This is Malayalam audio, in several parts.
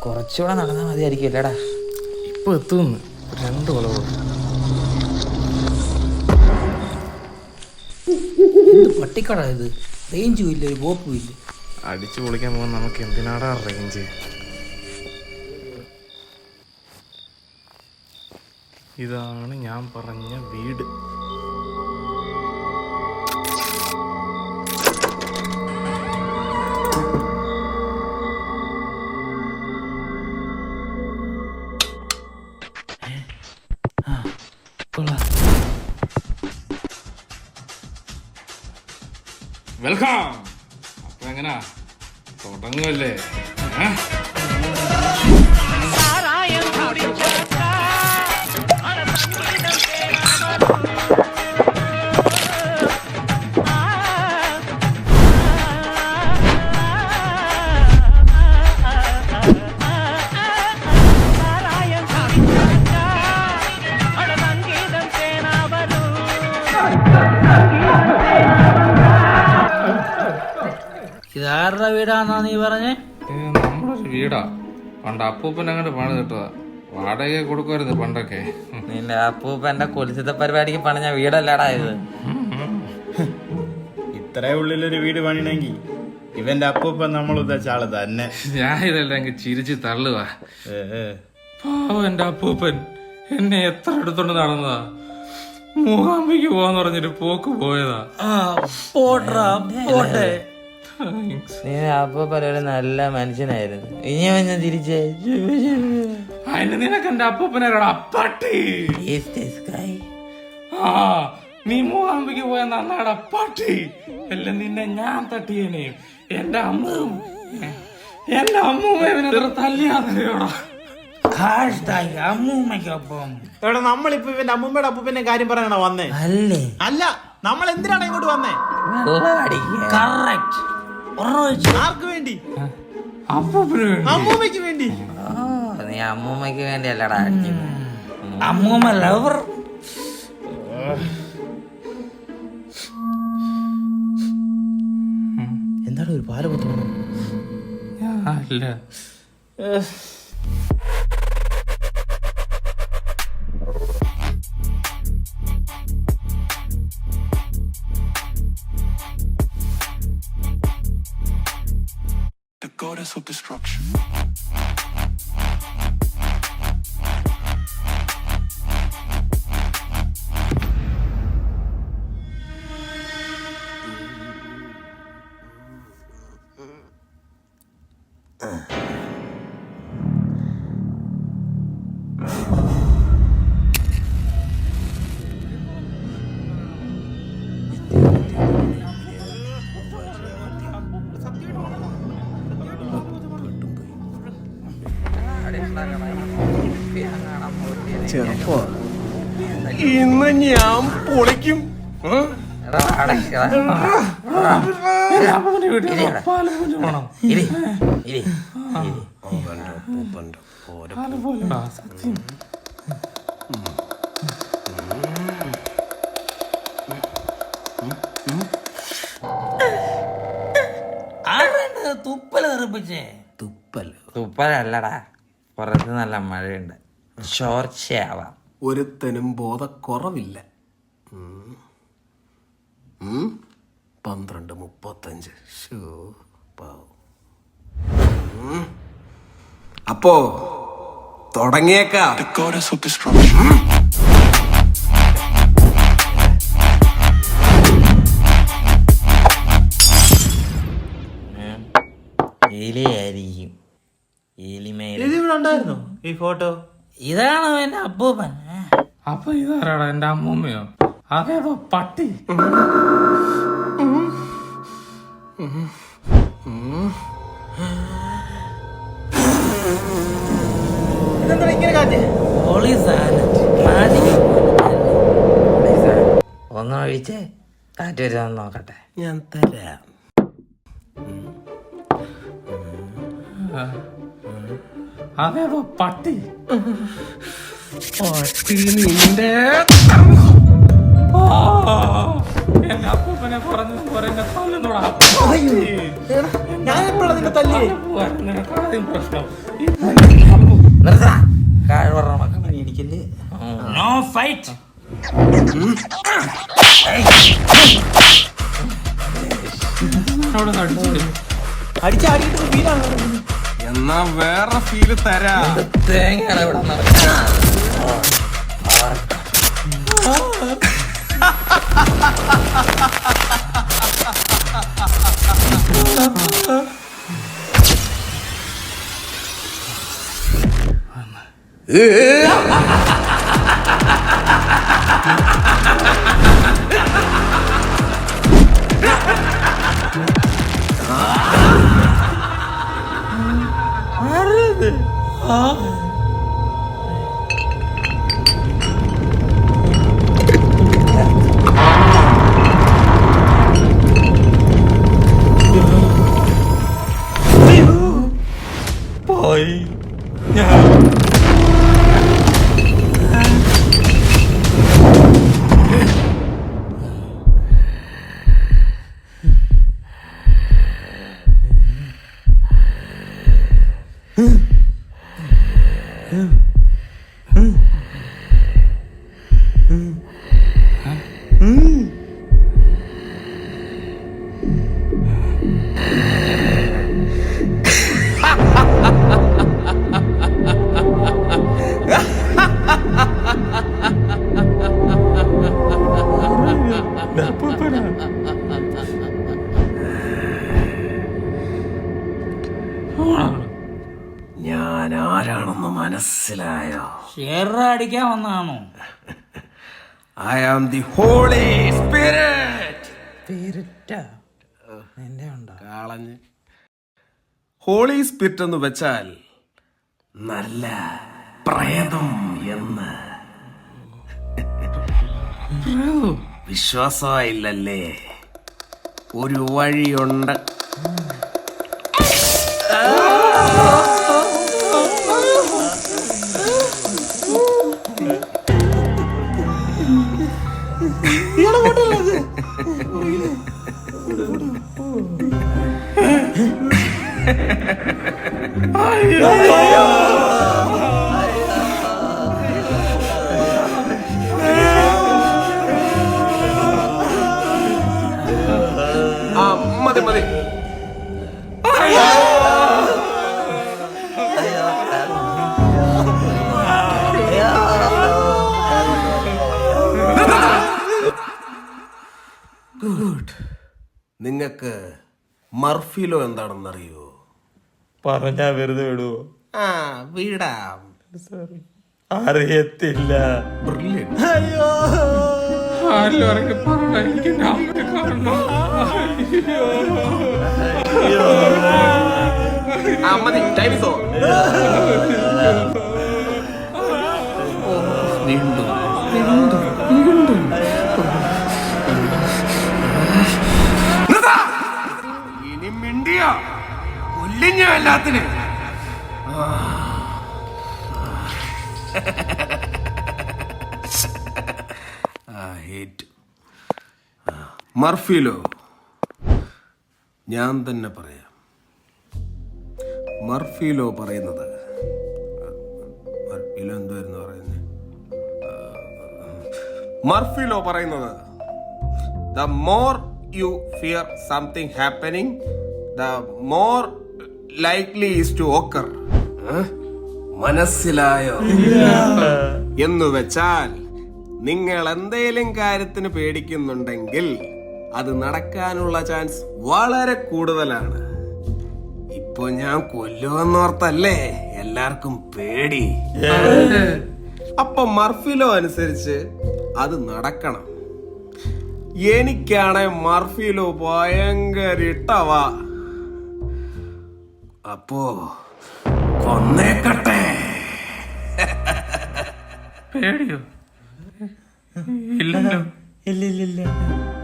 കുറച്ചുകൂടെ നടന്നാൽ മതിയായിരിക്കും അല്ലേടാ. ഇപ്പൊ എത്തുന്നു 2 വളവ്. പട്ടിക്കട ഇത്, റേഞ്ചും ഇല്ല, ഒരു ബോപ്പും ഇല്ല. അടിച്ചു പൊളിക്കാൻ പോകാൻ നമുക്ക് എന്തിനാടാ റേഞ്ച്? ഇതാണ് ഞാൻ പറഞ്ഞ വീട്. വെൽക്കം. അപ്പൊ എങ്ങനാ തുടങ്ങുമല്ലേ? ഇതാരുടെ വീടാന്നാ നീ പറഞ്ഞേ? നമ്മളൊരു വീടാ. പണ്ട് അപ്പൂപ്പൻ അങ്ങോട്ട് പണി കിട്ടുക. വാടക കൊടുക്കുമായിരുന്നു പണ്ടൊക്കെ. നിന്റെ അപ്പൂപ്പന്റെ കൊലുസത്തെ പരിപാടിക്ക് പണിഞ്ഞ വീടല്ലടാ ഇത്. ഇത്രേ ഉള്ളിലൊരു വീട് പണിയണമെങ്കിൽ ഇവന്റെ അപ്പൂപ്പൻ നമ്മൾ ഉദ്ദേശിച്ച ആള് തന്നെ. ഞാൻ ഇതെല്ലാം അങ്ങ് ചിരിച്ച് തള്ളുക. പാവം എന്റെ അപ്പൂപ്പൻ എന്നെ എത്ര എടുത്തോണ്ട് നടന്നതാ. മൂകാംബിക്ക് പോവാന്ന് പറഞ്ഞൊരു പോക്ക് പോയതാ. പോട്ടെ. നീ അപ്പൂപ്പൻ ഒരു നല്ല മനുഷ്യനായിരുന്നു. ഇനി വന്ന് തിരിച്ചേ അതിന് നിനക്ക് എന്റെ അപ്പൂപ്പനോടാ പട്ടി. ആ നീ മൂകാംബിക്ക് പോയ നന്നാടാ പട്ടി. എല്ലാം നിന്നെ ഞാൻ തട്ടിയേനെ. എന്റെ അമ്മൂമ്മ തല്ലിയാതയോടാ. അമ്മൂമ്മയ്ക്കൊപ്പം എടാ നമ്മളിപ്പോ ഇവന്റെ അമ്മൂമ്മയുടെ അപ്പൂപ്പന്റെ കാര്യം പറയാനാണോ വന്നേ? അല്ലേ? അല്ല, നമ്മൾ എന്തിനാണ് ഇങ്ങോട്ട് വന്നേ? കറക്റ്റ്. ആർക്ക് വേണ്ടി? അപ്പൂപ്പന് വേണ്ടി. അമ്മൂമ്മയ്ക്ക് വേണ്ടി. നീ അമ്മൂമ്മയ്ക്ക് വേണ്ടിയല്ലടാ. അമ്മൂമ്മ ലവർ. എന്താണ് ഒരു പാല് കൊത്തുന്നത്? അല്ല the goddess of destruction. ചെറുപ്പോ ഇന്ന് ഞാൻ പൊളിക്കും. സത്യം. തുപ്പല് തെറിപ്പിച്ചേ? തുപ്പലല്ലടാ, പുറത്ത് നല്ല മഴയുണ്ട്, ചോർച്ചയാവാം. ഒരുത്തനും ബോധക്കുറവില്ല. 12:35. അപ്പോ തുടങ്ങിയേക്കാം. The goddess of destruction. എലിയായിരിക്കും. ഉണ്ടായിരുന്നോ ഈ ഫോട്ടോ? ഇതാണ് എന്റെ അപ്പൂപ്പൻ. അപ്പൊ ഇതാരാടാ? എന്റെ അമ്മൂമ്മയോ? അതേതോ പട്ടി. ഒന്നൊഴിച്ച് കാറ്റ് വരുമെന്ന് നോക്കട്ടെ. ഞാൻ തരാം. അതേതോ പട്ടി. നിന്റെ എന്റെ അപ്പൂപ്പനെ പറഞ്ഞു എന്നെ കൊല്ലുന്നോടാ. ഞാൻ എപ്പോഴാണ് നിന്നെ തല്ലി? നിനക്കാദ്യം പ്രശ്നം നിർത്തടാ. കാഴ്വറ മക്കളെ എനിക്കല്ലേ. No fight. അവിടെ നടിച്ചു അടിച്ചാടിയിട്ട് വീടാണ്. എന്നാ വേറെ ഫീല് തരാ. തേങ്ങയാണ് ഇവിടെ നടക്കുന്നത്. പോയി ഞാൻ ആരാണെന്ന് മനസ്സിലായോ? ഷെയർ അടിക്കാൻ വന്നതാണോ? I am the holy spirit. പേരിട്ടാ എന്റെ ഉണ്ടോ കാളഞ്ഞ്. ഹോളി സ്പിരിറ്റ് എന്ന് വെച്ചാൽ നല്ല പ്രേതം എന്ന്. വിശ്വാസമായില്ലല്ലേ? ഒരു വഴിയുണ്ട്. ആ മതി മതി. ഗുഡ്. നിങ്ങക്ക് മർഫിലോ എന്താണെന്നറിയോ? പറഞ്ഞാ വെറുതെ വിടുവോ? ആ വിടാം. അറിയത്തില്ല. ബ്രില്യന്റ്. ആരിലും ഇറങ്ങി പറഞ്ഞ എനിക്ക് എൻ്റെ അമ്മയെ കാണണം. ആ മതി. Time is over. വീണ്ടും വീണ്ടും വീണ്ടും. ഇനി മിണ്ടിയോ കൊല്ലിഞ്ഞ എല്ലാത്തിന്. മർഫിലോ ഞാൻ തന്നെ പറയാം. മർഫിലോ പറയുന്നത് എന്തായിരുന്നു പറയുന്നത്? മർഫിലോ പറയുന്നത് the more you fear something happening the more likely is to occur. മനസ്സിലായോ? എന്ന് വെച്ചാൽ നിങ്ങൾ എന്തേലും കാര്യത്തിന് പേടിക്കുന്നുണ്ടെങ്കിൽ അത് നടക്കാനുള്ള ചാൻസ് വളരെ കൂടുതലാണ്. ഇപ്പൊ ഞാൻ കൊല്ലുമെന്നോർത്തല്ലേ എല്ലാവർക്കും പേടി. അപ്പൊ മർഫിലോ അനുസരിച്ച് അത് നടക്കണം. എനിക്കാണെ മർഫിലോ ഭയങ്കര ഇട്ടവാ. അപ്പോ കൊന്നേക്കട്ടെ. പേടിയോ? ഇല്ലല്ലോ. ഇല്ല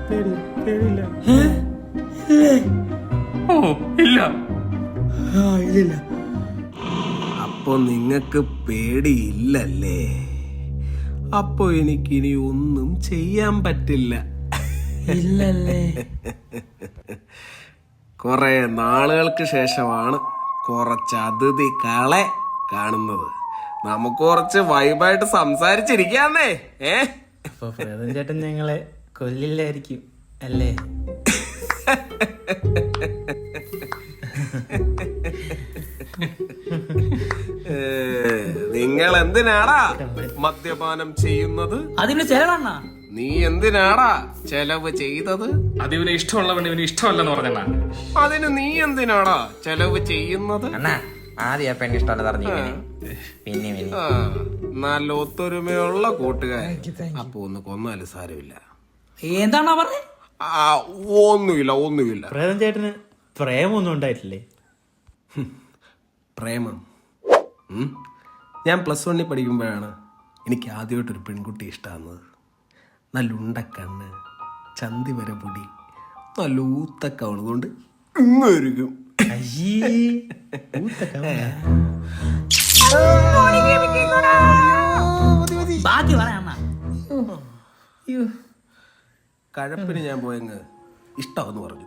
പേടിയില്ല. ഓ ഇല്ല. ഇല്ല. അപ്പൊ നിങ്ങക്ക് പേടിയില്ലല്ലേ? അപ്പൊ എനിക്കിനി ഒന്നും ചെയ്യാൻ പറ്റില്ല. ഇല്ലല്ലേ? കുറെ നാളുകൾക്ക് ശേഷമാണ് കുറച്ച് അതിഥികളെ കാണുന്നത്. നമുക്ക് കുറച്ച് വൈബായിട്ട് സംസാരിച്ചിരിക്കാന്നേ. അപ്പൊ പ്രേതം ചേട്ടൻ ഞങ്ങളെ കൊല്ലില്ലായിരിക്കും അല്ലേ? നിങ്ങൾ എന്തിനാടാ മദ്യപാനം ചെയ്യുന്നത്? അതിന് ചെലവണ്ണ. നീ എന്തിനാടാ ചെലവ് ചെയ്തത്? അത് ഇവന് ഇഷ്ടമുള്ളവൻ ഇവന് ഇഷ്ടമല്ലെന്ന് പറഞ്ഞാ. അതിന് നീ എന്തിനാടാ ചെലവ് ചെയ്യുന്നത്? അണ്ണാ ആദ്യം ആ പെണ്ണ് ഇഷ്ടമല്ല പറഞ്ഞു. പിന്നെ ആ, നല്ല ഒത്തൊരുമയുള്ള കൂട്ടുകാരൻ. അപ്പൊ ഒന്ന് കൊന്നാലും സാരമില്ല. എന്താണോ പറഞ്ഞേ? ഒന്നുമില്ല. പ്രേതം ചേട്ടന് പ്രേമൊന്നും ഉണ്ടായിട്ടില്ലേ? പ്രേമം ഞാൻ +1 പഠിക്കുമ്പോഴാണ് എനിക്ക് ആദ്യമായിട്ടൊരു പെൺകുട്ടി ഇഷ്ടമാകുന്നത്. നല്ല ഉണ്ടക്കണ്ണ്, ചന്തി വര പൊടി, നല്ല ഊത്തക്കവളുകൊണ്ട് ഇങ്ങൊരുക്കും. ബാക്കി പറയാണ്ണ. കഴപ്പിന് ഞാൻ പോയങ്ങ് ഇഷ്ടമെന്ന് പറഞ്ഞു.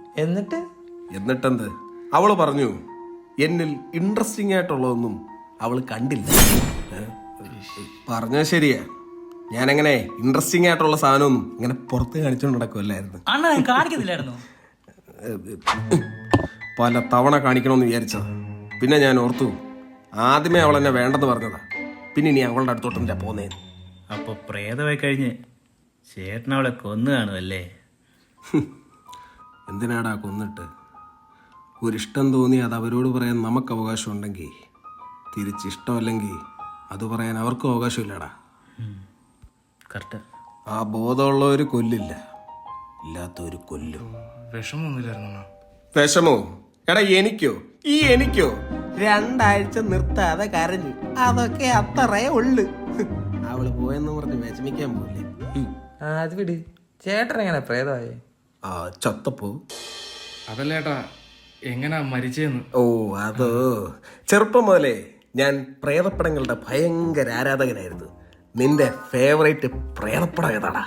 എന്നിട്ടെന്ത്? അവള് പറഞ്ഞു എന്നിൽ ഇൻട്രസ്റ്റിംഗ് ആയിട്ടുള്ളതൊന്നും അവള് കണ്ടില്ല. പറഞ്ഞത് ശരിയാ. ഞാനങ്ങനെ ഇൻട്രസ്റ്റിംഗ് ആയിട്ടുള്ള സാധനമൊന്നും ഇങ്ങനെ പുറത്ത് കാണിച്ചുകൊണ്ട് നടക്കുമല്ലായിരുന്നു. അണ്ണ കാണിക്കുന്നില്ലായിരുന്നു. പല തവണ കാണിക്കണമെന്ന് വിചാരിച്ചത്. പിന്നെ ഞാൻ ഓർത്തു ആദ്യമേ അവൾ എന്നെ വേണ്ടെന്ന് പറഞ്ഞതാ. പിന്നെ ഇനി അവളുടെ അടുത്തോട്ടെന്താ പോന്നേന്ന്. അപ്പൊ പ്രേതമായി കഴിഞ്ഞ് ചേട്ടനവളെ കൊന്നു കാണുമല്ലേ? എന്തിനാടാ കൊന്നിട്ട്? ഒരിഷ്ടം തോന്നി അത് അവരോട് പറയാൻ നമുക്ക് അവകാശമുണ്ടെങ്കിൽ തിരിച്ചിഷ്ടമല്ലെങ്കിൽ അത് പറയാൻ അവർക്കും അവകാശമില്ലടാ. കറക്റ്റ്. ആ ബോധമുള്ളവർ കൊല്ലില്ല, ഇല്ലാത്തവർ കൊല്ലും. വിഷമൊന്നുമില്ലായിരുന്നു. വിഷമോ? എടാ എനിക്കോ? എനിക്കോ 2 ആഴ്ച നിർത്താതെ കരഞ്ഞു. അതൊക്കെ അത്രേ ഉള്ളു. അവള് പോയെന്ന് പറഞ്ഞ് വിഷമിക്കാൻ പോയില്ലേ? അത് വിട്. ചേട്ടൻ എങ്ങനെ പ്രേതമായേ? ആ ചത്തപ്പോ അതല്ലേട്ടാ എങ്ങനാ മരിച്ചെന്ന്. ഓ അതോ, ചെറുപ്പം മുതലേ ഞാൻ പ്രേതപ്പടങ്ങളുടെ ഭയങ്കര ആരാധകനായിരുന്നു. നിന്റെ ഫേവറേറ്റ് പ്രേതപ്പടം ഏതാടാ?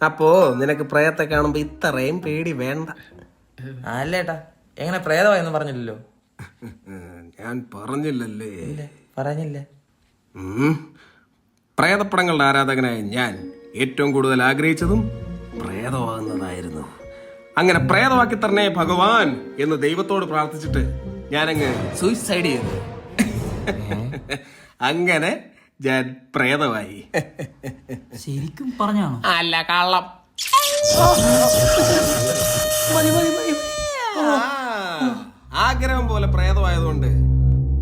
അപ്പോ നിനക്ക് പ്രേതത്തെ കാണുമ്പോ ഇത്രയും പേടി വേണ്ട. അല്ലേട്ടാ എങ്ങനെ പ്രേതമായെന്ന് പറഞ്ഞില്ലല്ലോ. ഞാൻ പറഞ്ഞില്ലല്ലേ? പറഞ്ഞില്ല. പ്രേതപ്പടങ്ങളുടെ ആരാധകനായ ഞാൻ ഏറ്റവും കൂടുതൽ ആഗ്രഹിച്ചതും പ്രേതമാകുന്നതായിരുന്നു. അങ്ങനെ പ്രേതമാക്കി തരണേ ഭഗവാൻ എന്ന് ദൈവത്തോട് പ്രാർത്ഥിച്ചിട്ട് ഞാനങ്ങ് സൂയിസൈഡ് ചെയ്തു. അങ്ങനെ ഞാൻ പ്രേതമായി. ശരിക്കും പറഞ്ഞാണോ? അല്ല, കള്ളം. ആഗ്രഹം പോലെ പ്രേതമായതുകൊണ്ട്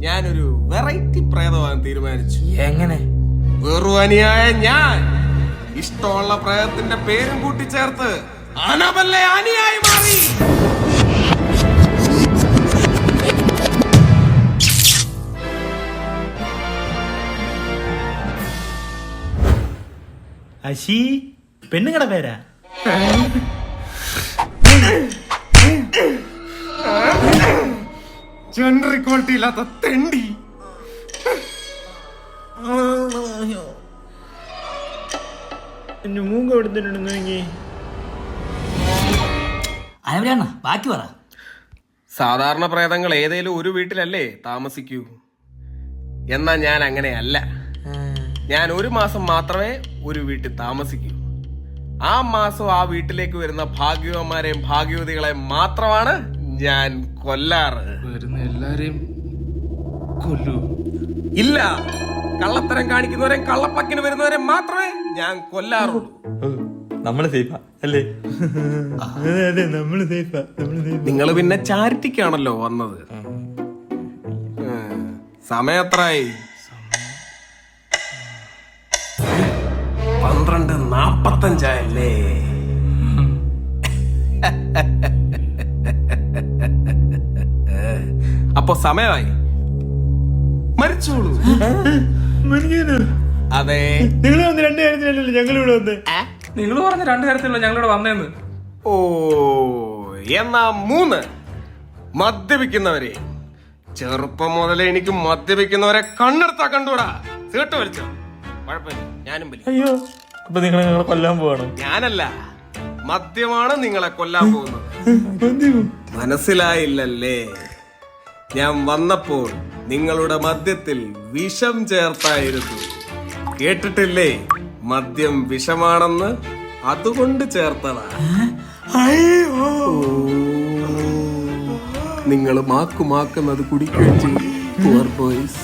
ഞാനൊരു വെറൈറ്റി പ്രേതമാകാൻ തീരുമാനിച്ചു. എങ്ങനെ? വെറുവാനിയായ ഞാൻ ഇഷ്ടമുള്ള പ്രേതത്തിന്റെ പേരും കൂട്ടിച്ചേർത്ത് അനബല്ലേ ആനിയായി മാറി. അശി പെണ്ണുങ്ങളുടെ പേരാ? ജെൻഡർ ഇക്വാളിറ്റി ഇല്ലാത്ത തെണ്ടി. എന്റെ മൂങ്ങ എടുത്തിട്ടുണ്ടെങ്കിൽ അനവരാണ്ണ ബാക്കി പറ. സാധാരണ പ്രേതങ്ങൾ ഏതേലും ഒരു വീട്ടിലല്ലേ താമസിക്കൂ. എന്നാ ഞാൻ അങ്ങനെയല്ല. ഞാൻ 1 മാസം മാത്രമേ ഒരു വീട്ടിൽ താമസിക്കൂ. ആ മാസം ആ വീട്ടിലേക്ക് വരുന്ന ഭാഗ്യവന്മാരെയും ഭാഗ്യവതികളെയും മാത്രമാണ് ഞാൻ കൊല്ലാറ്. വരുന്ന എല്ലാരെയും കൊല്ലൂ? ഇല്ല, കള്ളത്തരം കാണിക്കുന്നവരെ കള്ളപ്പക്കിന് വരുന്നവരെ മാത്രമേ ഞാൻ കൊല്ലാറുള്ളൂ. നമ്മള് സേഫാ അല്ലേ? അതെ നമ്മള് സേഫാ. നിങ്ങൾ പിന്നെ ചാരിറ്റിക്കാണല്ലോ വന്നത്. സമയത്രായി? 12:45 അപ്പൊ സമയമായി. മരിച്ചോളൂ. അതെ, നിങ്ങൾ വന്ന് 2 കാര്യത്തിലല്ലോ ഞങ്ങളിവിടെ വന്ന്. നിങ്ങൾ പറഞ്ഞ 2 കാര്യത്തിലല്ലോ ഞങ്ങളിവിടെ വന്നേന്ന്. ഓ എന്നാ 3 മദ്യപിക്കുന്നവരെ. ചെറുപ്പം മുതലേ എനിക്ക് മദ്യപിക്കുന്നവരെ കണ്ണെടുത്താ കണ്ടൂടാ. സീട്ട് വലിച്ചോ? കുഴപ്പമില്ല, ഞാനും വലി. അയ്യോ, അപ്പൊ നിങ്ങൾ ഞങ്ങളെ കൊല്ലാൻ പോവാണോ? ഞാനല്ല, മദ്യമാണ് നിങ്ങളെ കൊല്ലാൻ പോകുന്നത്. മനസ്സിലായില്ലല്ലേ? ഞാൻ വന്നപ്പോൾ നിങ്ങളുടെ മദ്യത്തിൽ വിഷം ചേർത്തായിരുന്നു. കേട്ടിട്ടില്ലേ മദ്യം വിഷമാണെന്ന്? അതുകൊണ്ട് ചേർത്തതാ. നിങ്ങൾ മാക്കുന്നത് കുടിക്കുകയും ചെയ്യും. Poor boys.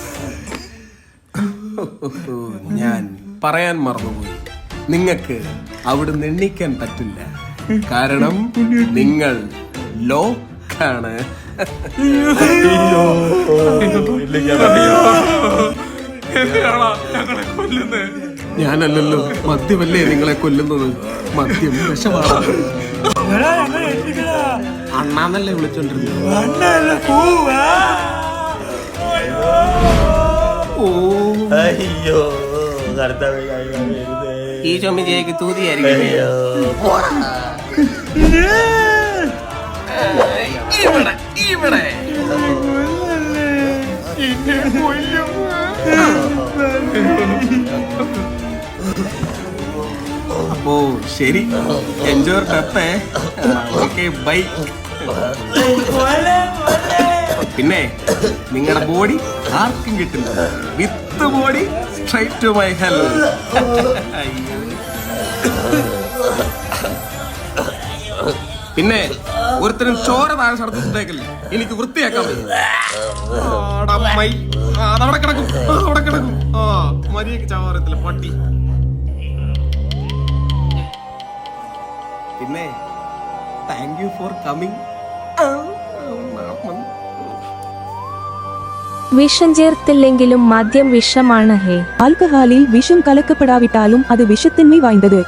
ഞാൻ പറയാൻ മറന്നുപോയി, നിങ്ങൾക്ക് അവിടുന്ന് എണ്ണിക്കാൻ പറ്റില്ല. കാരണം നിങ്ങൾ ലോക്കാണ്. ഞാനല്ലല്ലോ, മദ്യമല്ലേ നിങ്ങളെ കൊല്ലുന്നത്. മദ്യം വിഷമാണ്. അണ്ണാന്നല്ലേ വിളിച്ചോണ്ടിരുന്നത്? അയ്യോ ഈ ചുമതിയേക്ക് തൂതിയായിരിക്കും. ഇവിടെ അപ്പോ ശരി, എൻജോയ് ഡെത്തേ. Okay, by. പിന്നെ നിങ്ങളുടെ ബോഡി ആർക്കും കിട്ടില്ല. With body straight to my hell. പിന്നെ ഒരുത്തരും ചോര താഴെ ശബ്ദത്തിലേക്കില്ല. എനിക്ക് വൃത്തിയാക്കാൻ അതവിടെ കിടക്കും, അവിടെ കിടക്കും. മര്യാദക്ക് ചാവറത്തില്ല പട്ടി. പിന്നെ താങ്ക് യു ഫോർ കമ്മിങ്. വിഷം ചേർത്തില്ലെങ്കിലും മദ്യം വിഷമാണ്. ഹേ, ആൽക്കഹാലിൽ വിഷം കലക്കപ്പെടാവിട്ടാലും അത് വിഷത്തിന്മേ വാய்ந்தது.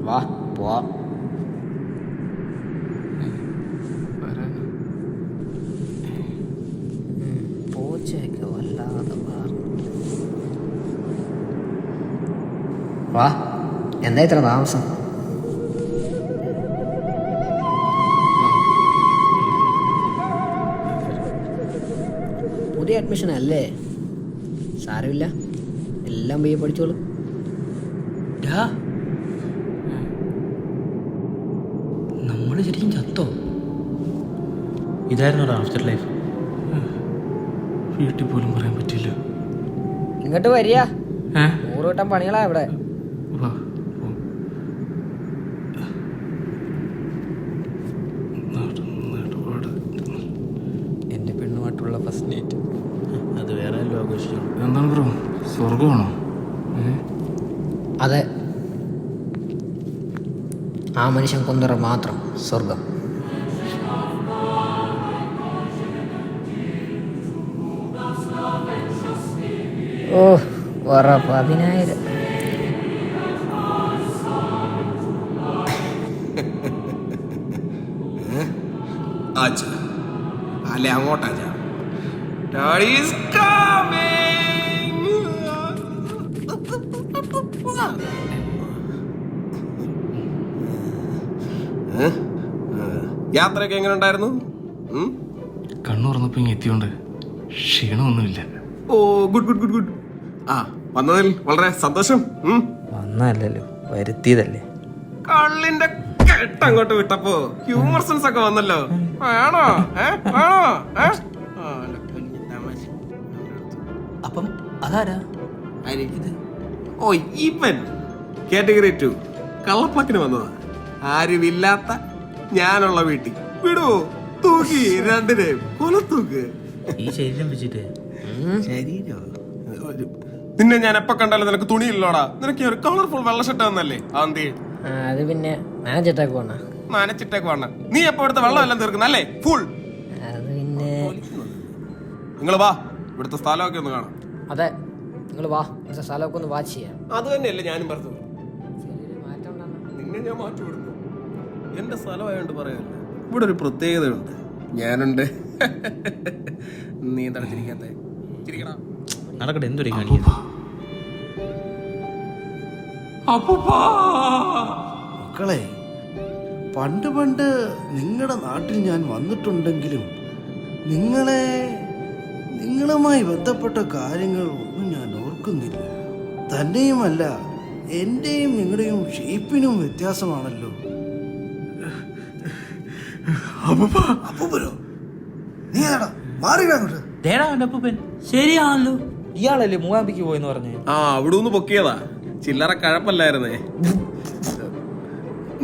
വാ പോവാ. പൂച്ചയൊക്കെ വല്ലാതെ വാ. എന്താ ഇത്ര താമസം? പുതിയ അഡ്മിഷൻ അല്ലേ? സാരമില്ല, എല്ലാം പോയി പഠിച്ചോളൂ. നമ്മള് ശരിക്കും ചത്തോ? ഇതായിരുന്നു ആഫ്റ്റർ ലൈഫ്. വീട്ടിൽ പോലും പറയാൻ പറ്റില്ല. ഇങ്ങോട്ട് വരിക. 100 വട്ടം പണികളാ ഇവിടെ. എൻ്റെ പെണ്ണുമായിട്ടുള്ള ഫസ്റ്റ് നൈറ്റ് അത് വേറെ ലോകോഷി. എന്താണ് ബ്രോ, സ്വർഗമാണോ? അതെ, ആ മനുഷ്യൻ കൊന്നുറ മാത്രം സ്വർഗം. ഓ, വറ 10,000. അല്ലെ അങ്ങോട്ടാ. യാത്രയൊക്കെ എങ്ങനെ ഉണ്ടായിരുന്നു? കണ്ണു തുറന്നപ്പോ ഇങ്ങ് എത്തിയോണ്ട് ക്ഷീണമൊന്നുമില്ല. ഓ, ഗുഡ് ഗുഡ് ഗുഡ് ഗുഡ്. ആ, വന്നതിൽ വളരെ സന്തോഷം. വന്നല്ലോ, വരുത്തിയതല്ലേ. കള്ളിന്റെ കെട്ടങ്ങോട്ട് വിട്ടപ്പോ ഹ്യൂമർ സെൻസ് ഒക്കെ വന്നല്ലോ. വേണോ? അപ്പം അതാരാ? ഓ, ഇവൻ കാറ്റഗറി 2 കള്ളപ്പാക്കിന് വന്നതാ. ആരുമില്ലാത്ത ഞാനുള്ള വീട്ടിൽ വിടുവോ? തൂക്കി രണ്ടിനെയും കൊലത്തൂക്ക്. ഈ ശരീരം വെച്ചിട്ട് നിന്നെ ഞാൻ എപ്പോ കണ്ടാലും നിനക്ക് തുണിയില്ലോടാ. നിനക്ക് ഒരു കളർഫുൾ വെള്ള ഷർട്ട് വന്നല്ലേ ആന്തി? അത് പിന്നെ നനച്ചിട്ടേക്ക് വേണ. നനച്ചിട്ടേക്ക് വേണ്ട. നീ എപ്പോ ഇവിടുത്തെ വെള്ളം എല്ലാം തീർക്കുന്നല്ലേ ഫുൾ? അത് പിന്നെ നിങ്ങൾ വാ, ഇവിടുത്തെ സ്ഥലമൊക്കെ ഒന്ന് കാണാം. അതെ, നിങ്ങൾ വാ, സ്ഥലമൊക്കെ ഒന്ന് വാച്ച് ചെയ്യാം. അത് തന്നെയല്ലേ ഞാനും പറഞ്ഞത്. ചെറിയൊരു മാറ്റം ഉണ്ടെന്ന്. നിന്നെ ഞാൻ മാറ്റി വിടുന്നു. എന്റെ സ്ഥലമായോണ്ട് പറയല്ല. ഇവിടെ ഒരു പ്രത്യേകതയുണ്ട്. ഞാനുണ്ട്. നീ എന്താണ് ചിരിക്കാത്ത? ചിരിക്കടാ. നടക്കട്ടെ, എന്തൊരു കാണിക്കുന്നു. അപ്പൂപ്പാ മക്കളെ, പണ്ട് നിങ്ങളുടെ നാട്ടിൽ ഞാൻ വന്നിട്ടുണ്ടെങ്കിലും നിങ്ങളുമായി ബന്ധപ്പെട്ട കാര്യങ്ങൾ ഒന്നും ഞാൻ ഓർക്കുന്നില്ല. തന്നെയുമല്ല, എന്റെയും നിങ്ങളുടെയും ഷേപ്പിനും വ്യത്യാസമാണല്ലോ. അപ്പൂപ്പനോ? നീ ഏടാ മാറിയിടങ്ങോട്ട്. ദേടാ അവന്റെ അപ്പൂപ്പൻ ശരിയാണല്ലോ. ഇയാളല്ലേ മൂകാംബിക്ക് പോയെന്ന് പറഞ്ഞേ? ആ, അവിടെ ഒന്ന് പൊക്കിയതാ. ചില്ലറ കഴപ്പല്ലായിരുന്നേ.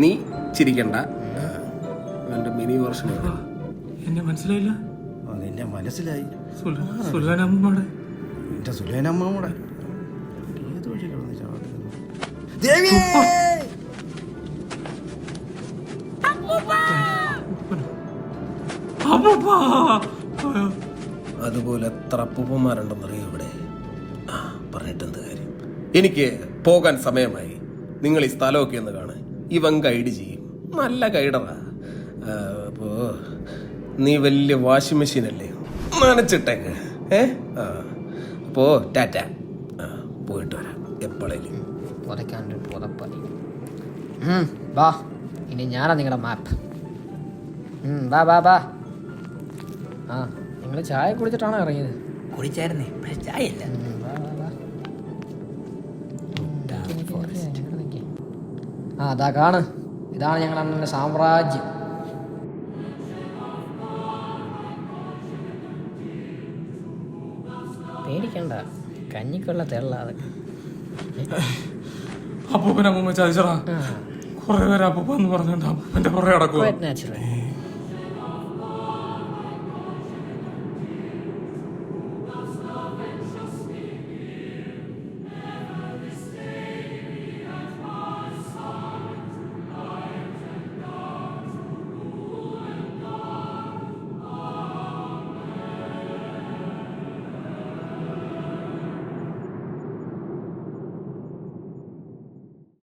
നീ ചിരിക്കണ്ട. എന്റെ മിനി വേർഷൻ എന്നെ മനസ്സിലായില്ല. നിന്നെ മനസ്സിലായി. സുൽത്താനമ്മയുടെ എന്റെ സുലേനമ്മൂടെ ഏത് വഴി കിടന്ന് ചാടുന്നു. ദേവിയേ! അതുപോലെ എത്ര അപ്പൂപ്പന്മാരുണ്ടെന്നറിയോ ഇവിടെ? പറഞ്ഞിട്ടെന്ത് കാര്യം? എനിക്ക് പോകാൻ സമയമായി. നിങ്ങൾ ഈ സ്ഥലമൊക്കെ ഒന്ന് കാണാൻ. ഇവൻ ഗൈഡ് ചെയ്യും. നല്ല ഗൈഡറാ. അപ്പോ നീ വലിയ വാഷിംഗ് മെഷീൻ അല്ലേ, നനച്ചിട്ടേക്ക്. അപ്പോ ടാറ്റ. പോയിട്ട് വരാം എപ്പോഴേലും. പുതയ്ക്കാണ്ട് പുതപ്പായി. വാ, ഇനി ഞാനാ നിങ്ങളുടെ മാപ്പ്. വാ വാ വാ. ആ, നിങ്ങൾ ചായ കുടിച്ചിട്ടാണോ ഇറങ്ങിയത്? കുടിച്ചായിരുന്നേ, പക്ഷെ ചായ ഇല്ല. വാ വാ വാ. ആ, അതാ കാണ്. ഇതാണ് ഞങ്ങളുടെ അണ്ണൻ്റെ സാമ്രാജ്യം. പേടിക്കണ്ട, കഞ്ഞിക്കുള്ള തെള്ള അതൊക്കെ. അപ്പൂപ്പൻ അമ്മൂമ്മ ചതിച്ചടാ. കുറെ പേര് അപ്പൂപ്പ എന്ന് പറഞ്ഞോണ്ട് അപ്പൂപ്പന്റെ പുറകെ നടക്കുക. നാച്ചുറൽ.